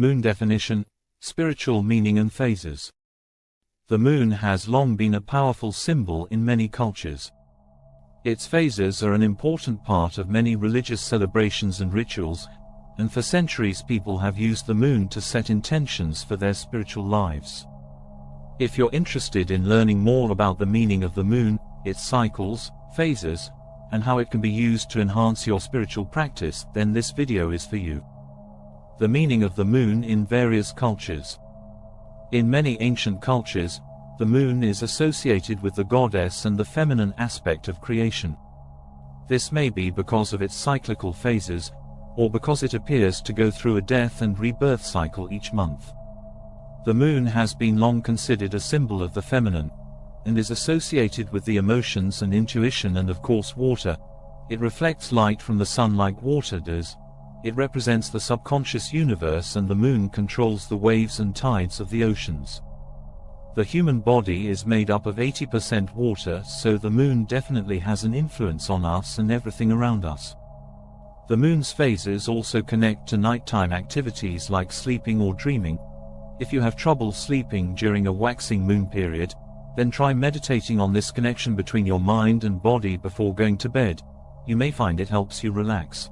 Moon definition, spiritual meaning and phases. The moon has long been a powerful symbol in many cultures. Its phases are an important part of many religious celebrations and rituals, and for centuries people have used the moon to set intentions for their spiritual lives. If you're interested in learning more about the meaning of the moon, its cycles, phases, and how it can be used to enhance your spiritual practice, then this video is for you. The meaning of the moon in various cultures. In many ancient cultures, the moon is associated with the goddess and the feminine aspect of creation. This may be because of its cyclical phases, or because it appears to go through a death and rebirth cycle each month. The moon has been long considered a symbol of the feminine, and is associated with the emotions and intuition and of course water. It reflects light from the sun like water does. It represents the subconscious universe, and the moon controls the waves and tides of the oceans. The human body is made up of 80% water, so the moon definitely has an influence on us and everything around us. The moon's phases also connect to nighttime activities like sleeping or dreaming. If you have trouble sleeping during a waxing moon period, then try meditating on this connection between your mind and body before going to bed. You may find it helps you relax.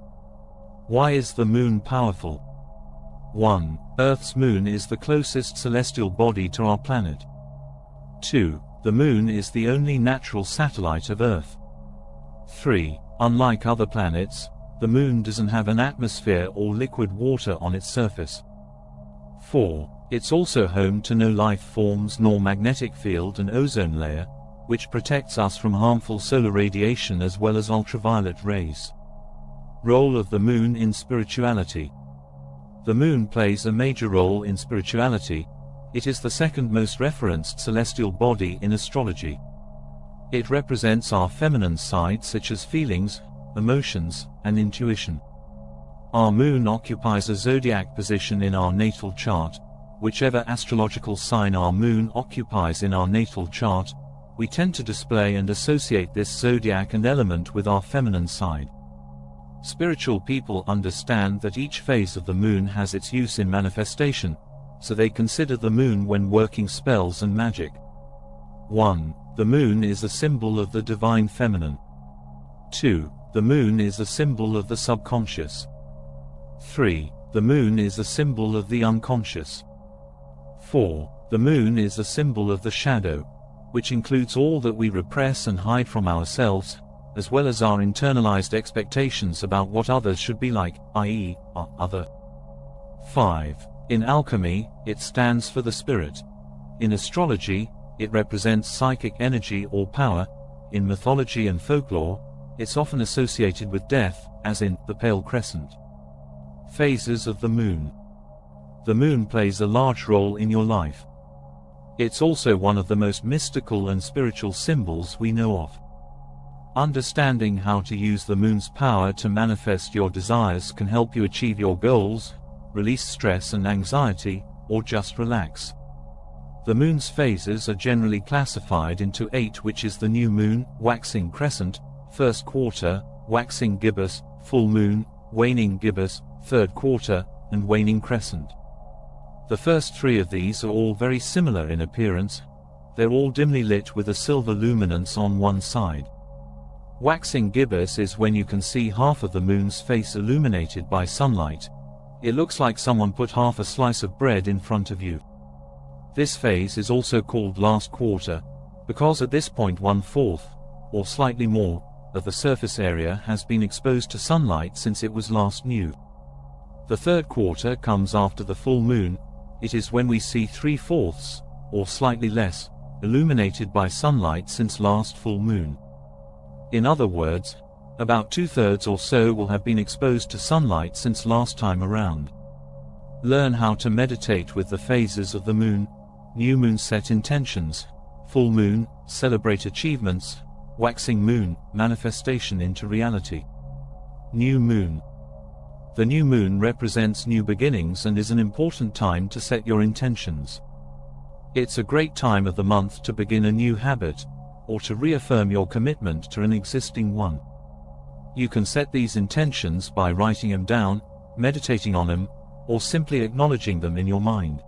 Why is the moon powerful? 1. Earth's moon is the closest celestial body to our planet. 2. The moon is the only natural satellite of Earth. 3. Unlike other planets, the moon doesn't have an atmosphere or liquid water on its surface. 4. It's also home to no life forms nor magnetic field and ozone layer, which protects us from harmful solar radiation as well as ultraviolet rays. Role of the moon in spirituality. The moon plays a major role in spirituality. It is the second most referenced celestial body in astrology. It represents our feminine side such as feelings, emotions, and intuition. Our moon occupies a zodiac position in our natal chart. Whichever astrological sign our moon occupies in our natal chart, we tend to display and associate this zodiac and element with our feminine side. Spiritual people understand that each phase of the moon has its use in manifestation, so they consider the moon when working spells and magic. 1. The moon is a symbol of the divine feminine. 2. The moon is a symbol of the subconscious. 3. The moon is a symbol of the unconscious. 4. The moon is a symbol of the shadow, which includes all that we repress and hide from ourselves, as well as our internalized expectations about what others should be like, i.e., our other. 5. In alchemy, it stands for the spirit. In astrology, it represents psychic energy or power. In mythology and folklore, it's often associated with death, as in the pale crescent. Phases of the moon. The moon plays a large role in your life. It's also one of the most mystical and spiritual symbols we know of. Understanding how to use the moon's power to manifest your desires can help you achieve your goals, release stress and anxiety, or just relax. The moon's phases are generally classified into 8, which is the new moon, waxing crescent, first quarter, waxing gibbous, full moon, waning gibbous, third quarter, and waning crescent. The first 3 of these are all very similar in appearance. They're all dimly lit with a silver luminance on one side. Waxing gibbous is when you can see half of the moon's face illuminated by sunlight. It looks like someone put half a slice of bread in front of you. This phase is also called last quarter, because at this point 1/4, or slightly more, of the surface area has been exposed to sunlight since it was last new. The third quarter comes after the full moon. It is when we see 3/4, or slightly less, illuminated by sunlight since last full moon. In other words, about 2/3 or so will have been exposed to sunlight since last time around. Learn how to meditate with the phases of the moon. New moon, set intentions. Full moon, celebrate achievements. Waxing moon, manifestation into reality. New moon. The new moon represents new beginnings and is an important time to set your intentions. It's a great time of the month to begin a new habit, or to reaffirm your commitment to an existing one. You can set these intentions by writing them down, meditating on them, or simply acknowledging them in your mind.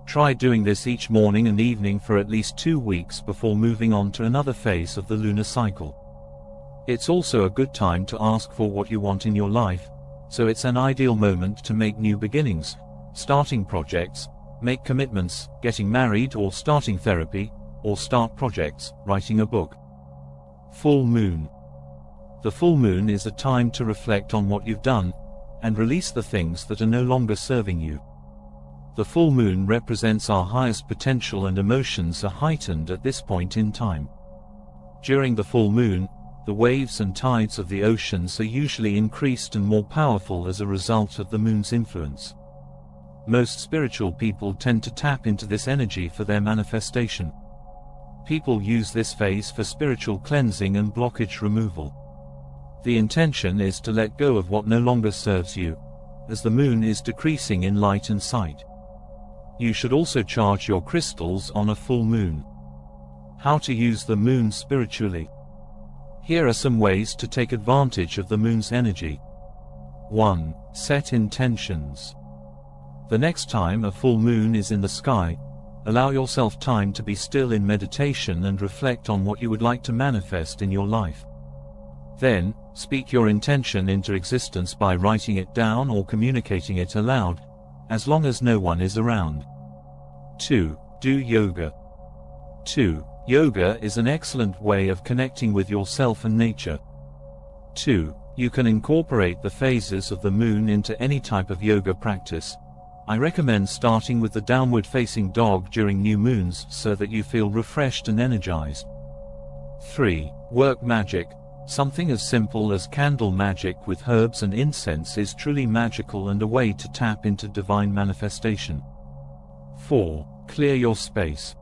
Try doing this each morning and evening for at least 2 weeks before moving on to another phase of the lunar cycle. It's also a good time to ask for what you want in your life, so it's an ideal moment to make new beginnings, starting projects, make commitments, getting married or starting therapy, or start projects, writing a book. Full moon. The full moon is a time to reflect on what you've done, and release the things that are no longer serving you. The full moon represents our highest potential, and emotions are heightened at this point in time. During the full moon, the waves and tides of the oceans are usually increased and more powerful as a result of the moon's influence. Most spiritual people tend to tap into this energy for their manifestation. People use this phase for spiritual cleansing and blockage removal. The intention is to let go of what no longer serves you, as the moon is decreasing in light and sight. You should also charge your crystals on a full moon. How to use the moon spiritually. Here are some ways to take advantage of the moon's energy. 1. Set intentions. The next time a full moon is in the sky, allow yourself time to be still in meditation and reflect on what you would like to manifest in your life. Then, speak your intention into existence by writing it down or communicating it aloud, as long as no one is around. 2. Do yoga. 2. Yoga is an excellent way of connecting with yourself and nature. 2. You can incorporate the phases of the moon into any type of yoga practice. I recommend starting with the downward facing dog during new moons so that you feel refreshed and energized. 3. Work magic. Something as simple as candle magic with herbs and incense is truly magical and a way to tap into divine manifestation. 4. Clear your space.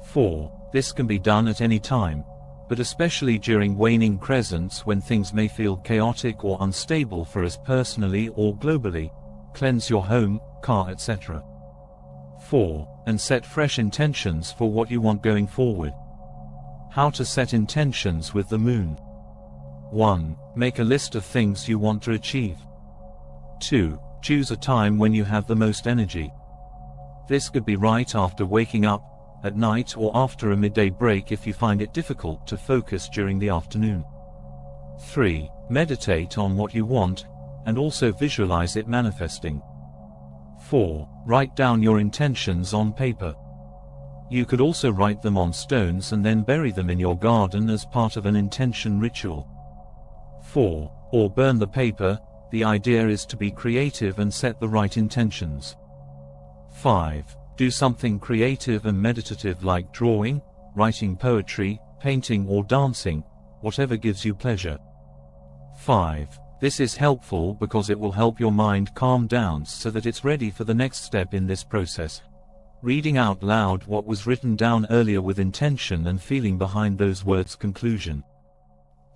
4. This can be done at any time, but especially during waning crescents when things may feel chaotic or unstable for us personally or globally. Cleanse your home, car, etc. 4. And set fresh intentions for what you want going forward. How to set intentions with the moon. 1. Make a list of things you want to achieve. 2. Choose a time when you have the most energy. This could be right after waking up, at night, or after a midday break if you find it difficult to focus during the afternoon. 3. Meditate on what you want, and also visualize it manifesting. 4. Write down your intentions on paper. You could also write them on stones and then bury them in your garden as part of an intention ritual. 4. Or burn the paper. The idea is to be creative and set the right intentions. 5. Do something creative and meditative like drawing, writing poetry, painting or dancing, whatever gives you pleasure. 5. This is helpful because it will help your mind calm down so that it's ready for the next step in this process. Reading out loud what was written down earlier with intention and feeling behind those words' conclusion.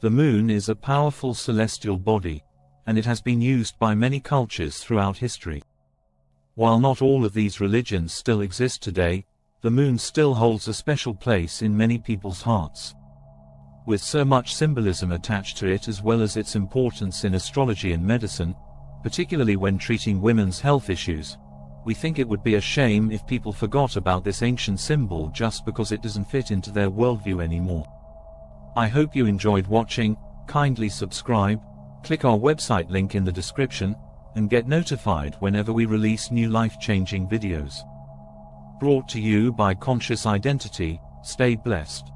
The moon is a powerful celestial body, and it has been used by many cultures throughout history. While not all of these religions still exist today, the moon still holds a special place in many people's hearts. With so much symbolism attached to it, as well as its importance in astrology and medicine, particularly when treating women's health issues, we think it would be a shame if people forgot about this ancient symbol just because it doesn't fit into their worldview anymore. I hope you enjoyed watching. Kindly subscribe, click our website link in the description, and get notified whenever we release new life-changing videos. Brought to you by Conscious Identity. Stay blessed.